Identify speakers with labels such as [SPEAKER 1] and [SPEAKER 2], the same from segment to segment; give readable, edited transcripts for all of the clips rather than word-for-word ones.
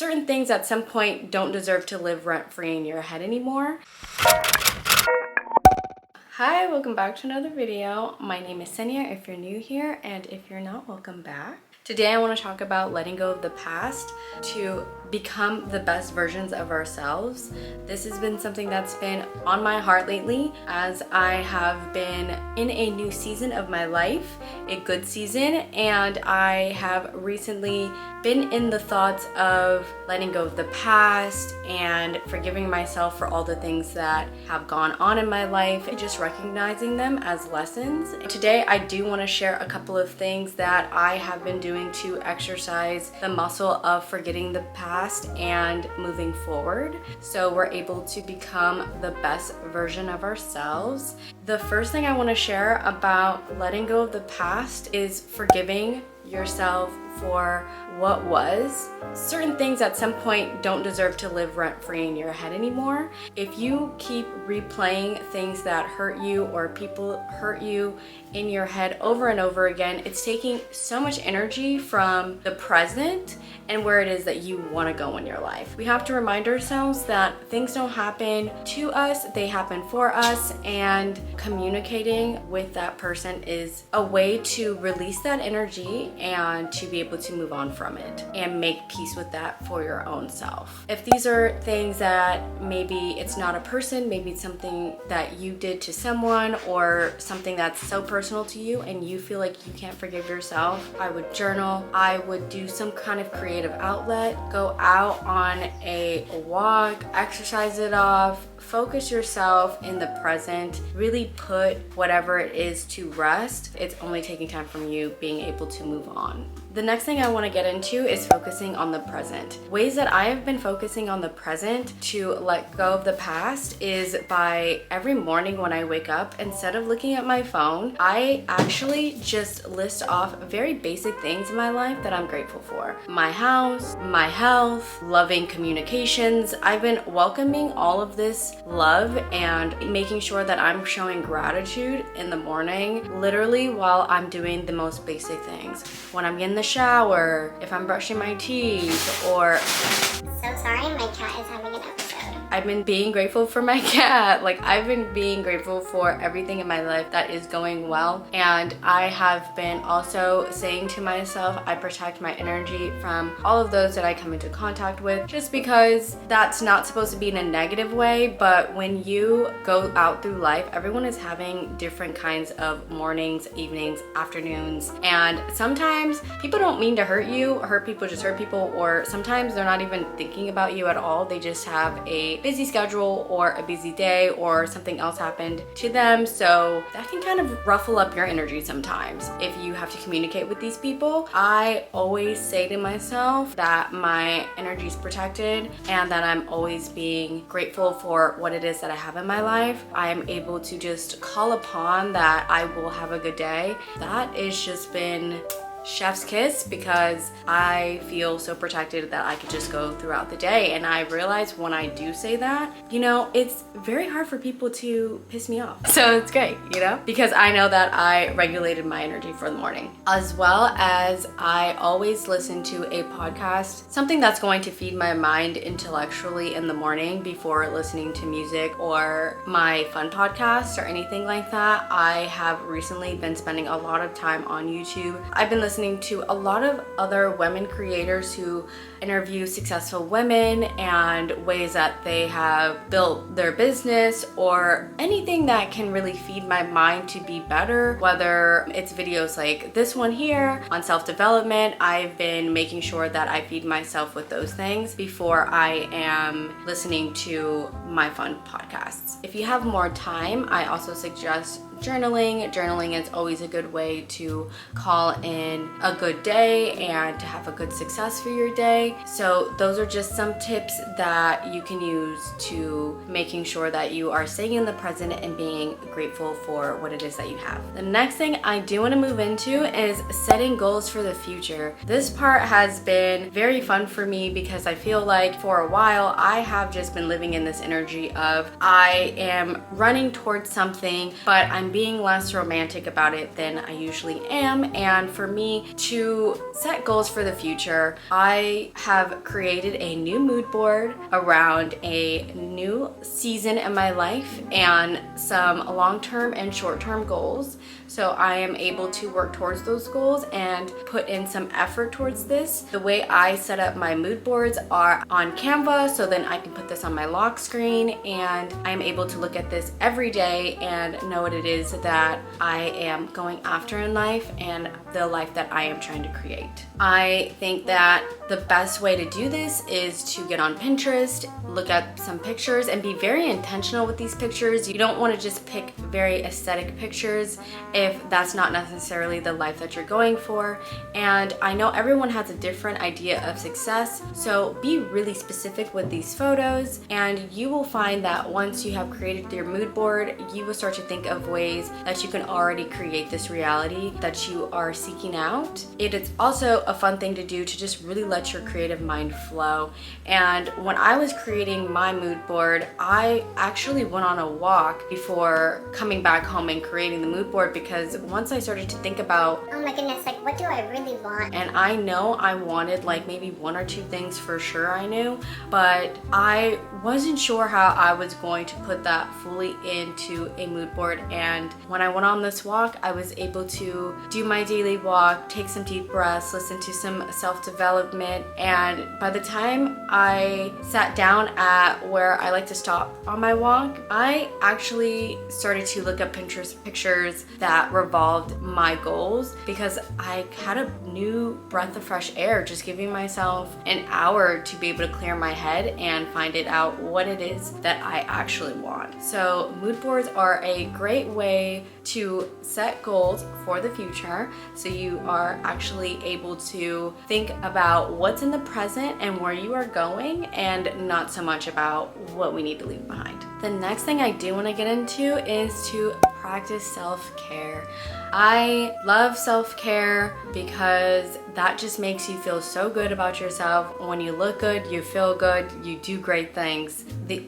[SPEAKER 1] Certain things at some point don't deserve to live rent-free in your head anymore. Hi, welcome back to another video. My name is Senia if you're new here, and if you're not, welcome back. Today I want to talk about letting go of the past to become the best versions of ourselves. This has been something that's been on my heart lately as I have been in a new season of my life, a good season, and I have recently been in the thoughts of letting go of the past and forgiving myself for all the things that have gone on in my life and just recognizing them as lessons. Today I do want to share a couple of things that I have been doing to exercise the muscle of forgetting the past and moving forward so we're able to become the best version of ourselves. The first thing I want to share about letting go of the past is forgiving yourself for what was. Certain things at some point don't deserve to live rent-free in your head anymore. If you keep replaying things that hurt you or people hurt you in your head over and over again, it's taking so much energy from the present and where it is that you want to go in your life. We have to remind ourselves that things don't happen to us, they happen for us, and communicating with that person is a way to release that energy and to be able to move on from it and make peace with that for your own self. If these are things that maybe it's not a person, maybe it's something that you did to someone or something that's so personal to you and you feel like you can't forgive yourself, I would journal, I would do some kind of creative outlet, go out on a walk, exercise it off, focus yourself in the present, really put whatever it is to rest. It's only taking time from you being able to move on. The next thing I want to get into is focusing on the present. Ways that I have been focusing on the present to let go of the past is by every morning when I wake up, instead of looking at my phone, I actually just list off very basic things in my life that I'm grateful for. My house, my health, loving communications. I've been welcoming all of this love and making sure that I'm showing gratitude in the morning, literally while I'm doing the most basic things. When I'm getting the shower, if I'm brushing my teeth, or...
[SPEAKER 2] So sorry, my cat is having an episode.
[SPEAKER 1] I've been being grateful for my cat. Like, I've been being grateful for everything in my life that is going well. And I have been also saying to myself, I protect my energy from all of those that I come into contact with, just because that's not supposed to be in a negative way. But when you go out through life, everyone is having different kinds of mornings, evenings, afternoons. And sometimes people don't mean to hurt you. Hurt people just hurt people. Or sometimes they're not even thinking about you at all. They just have a busy schedule or a busy day or something else happened to them. So that can kind of ruffle up your energy sometimes if you have to communicate with these people. I always say to myself that my energy is protected and that I'm always being grateful for what it is that I have in my life. I'm able to just call upon that I will have a good day. That has just been chef's kiss because I feel so protected that I could just go throughout the day. And I realize when I do say that, you know, it's very hard for people to piss me off. So it's great, you know, because I know that I regulated my energy for the morning. As well as I always listen to a podcast, something that's going to feed my mind intellectually in the morning before listening to music or my fun podcasts or anything like that. I have recently been spending a lot of time on YouTube. I've been listening to a lot of other women creators who interview successful women and ways that they have built their business or anything that can really feed my mind to be better, whether it's videos like this one here on self-development. I've been making sure that I feed myself with those things before I am listening to my fun podcasts. If you have more time, I also suggest journaling. Journaling is always a good way to call in a good day and to have a good success for your day. So those are just some tips that you can use to making sure that you are staying in the present and being grateful for what it is that you have. The next thing I do want to move into is setting goals for the future. This part has been very fun for me because I feel like for a while I have just been living in this energy of I am running towards something, but I'm I'm being less romantic about it than I usually am. And for me to set goals for the future, I have created a new mood board around a new season in my life and some long-term and short-term goals. So I am able to work towards those goals and put in some effort towards this. The way I set up my mood boards are on Canva, so then I can put this on my lock screen and I'm able to look at this every day and know what it is that I am going after in life and the life that I am trying to create. I think that the best way to do this is to get on Pinterest, look at some pictures and be very intentional with these pictures. You don't want to just pick very aesthetic pictures if that's not necessarily the life that you're going for. And I know everyone has a different idea of success, so be really specific with these photos and you will find that once you have created your mood board, you will start to think of ways that you can already create this reality that you are seeking out. It is also a fun thing to do to just really let your creative mind flow. And when I was creating my mood board, I actually went on a walk before coming back home and creating the mood board, because once I started to think about,
[SPEAKER 2] oh my goodness, like what do I really want?
[SPEAKER 1] And I know I wanted like maybe one or two things for sure I knew, but I wasn't sure how I was going to put that fully into a mood board. And when I went on this walk, I was able to do my daily walk, take some deep breaths, listen to some self-development. And by the time I sat down at where I like to stop on my walk, I actually started to look up Pinterest pictures that revolved my goals, because I had a new breath of fresh air just giving myself an hour to be able to clear my head and find it out what it is that I actually want. So mood boards are a great way to set goals for the future, so you are actually able to think about what's in the present and where you are going, and not so much about what we need to leave behind. The next thing I do want to get into is to practice self-care. I love self-care because that just makes you feel so good about yourself. When you look good, you feel good, you do great things.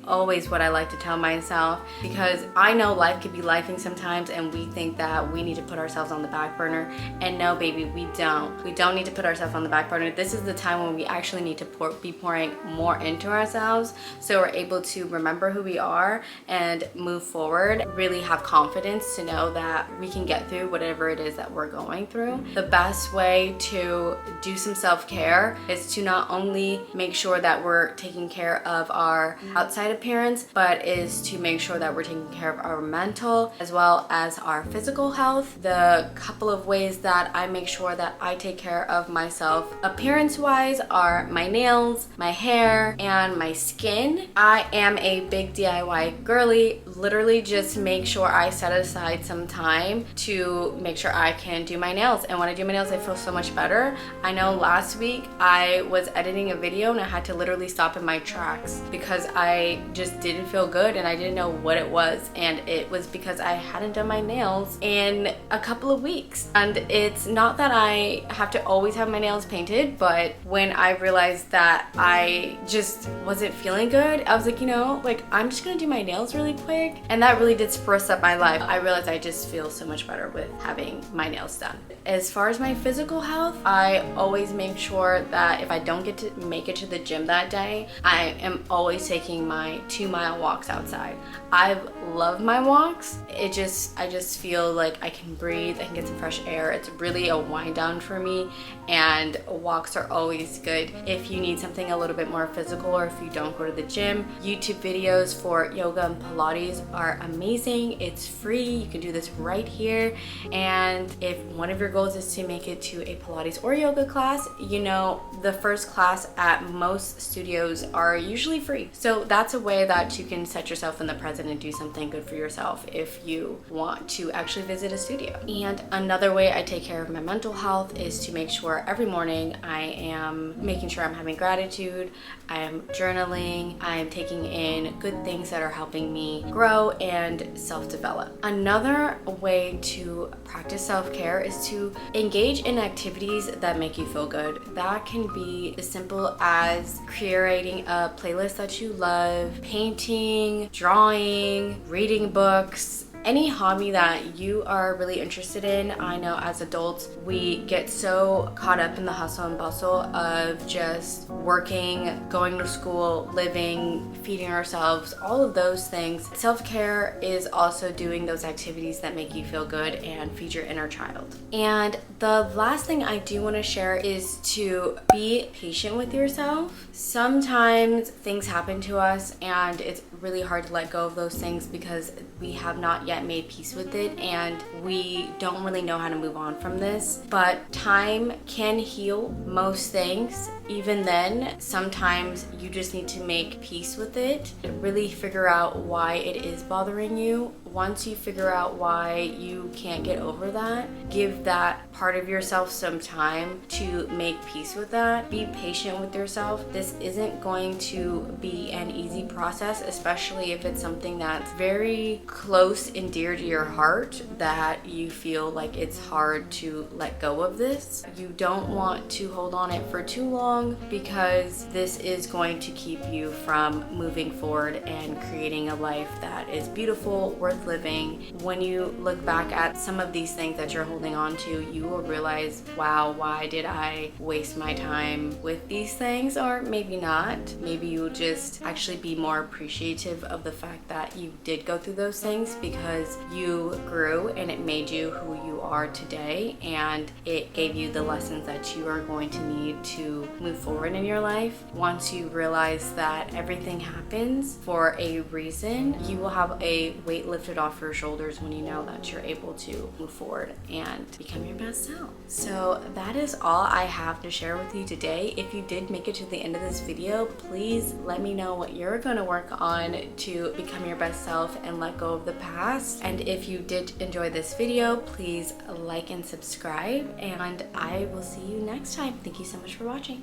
[SPEAKER 1] Always what I like to tell myself, because I know life could be lifing sometimes and we think that we need to put ourselves on the back burner. And no, baby, we don't. We don't need to put ourselves on the back burner. This is the time when we actually need to be pouring more into ourselves, so we're able to remember who we are and move forward, really have confidence to know that we can get through whatever it is that we're going through. The best way to do some self-care is to not only make sure that we're taking care of our outside appearance, but is to make sure that we're taking care of our mental as well as our physical health. The couple of ways that I make sure that I take care of myself appearance-wise are my nails, my hair, and my skin. I am a big DIY girly. Literally just make sure I set aside some time to make sure I can do my nails. And when I do my nails, I feel so much better. I know last week I was editing a video and I had to literally stop in my tracks because I just didn't feel good and I didn't know what it was. And it was because I hadn't done my nails in a couple of weeks. And it's not that I have to always have my nails painted, but when I realized that I just wasn't feeling good, I was like, you know, like I'm just gonna do my nails really quick. And that really did spruce up my life. I realized I just feel so much better with having my nails done. As far as my physical health, I always make sure that if I don't get to make it to the gym that day, I am always taking my 2-mile walks outside. I love my walks. I just feel like I can breathe, I can get some fresh air. It's really a wind down for me, and walks are always good. If you need something a little bit more physical, or if you don't go to the gym, YouTube videos for yoga and Pilates are amazing. It's free. You can do this right here. And if one of your goals is to make it to a Pilates or yoga class, you know, the first class at most studios are usually free. So that's a way that you can set yourself in the present and do something good for yourself if you want to actually visit a studio. And another way I take care of my mental health is to make sure every morning I am making sure I'm having gratitude, I am journaling, I am taking in good things that are helping me grow and self-develop. Another way to practice self-care is to engage in activities that make you feel good. That can be as simple as creating a playlist that you love, painting, drawing, reading books, any hobby that you are really interested in. I know as adults, we get so caught up in the hustle and bustle of just working, going to school, living, feeding ourselves, all of those things. Self-care is also doing those activities that make you feel good and feed your inner child. And the last thing I do want to share is to be patient with yourself. Sometimes things happen to us and it's really hard to let go of those things because we have not yet made peace with it and we don't really know how to move on from this. But time can heal most things. Even then, sometimes you just need to make peace with it, really figure out why it is bothering you. Once you figure out why you can't get over that, give that part of yourself some time to make peace with that. Be patient with yourself. This isn't going to be an easy process, especially if it's something that's very close and dear to your heart, that you feel like it's hard to let go of this. You don't want to hold on it for too long because this is going to keep you from moving forward and creating a life that is beautiful, worth living. When you look back at some of these things that you're holding on to, you will realize, wow, why did I waste my time with these things? Or maybe not. Maybe you'll just actually be more appreciative of the fact that you did go through those things because you grew and it made you who you are today, and it gave you the lessons that you are going to need to move forward in your life. Once you realize that everything happens for a reason, you will have a weight lifted off your shoulders when you know that you're able to move forward and become your best self. So that is all I have to share with you today. If you did make it to the end of this video, please let me know what you're going to work on to become your best self and let go of the past. And if you did enjoy this video, please like and subscribe, and I will see you next time. Thank you so much for watching.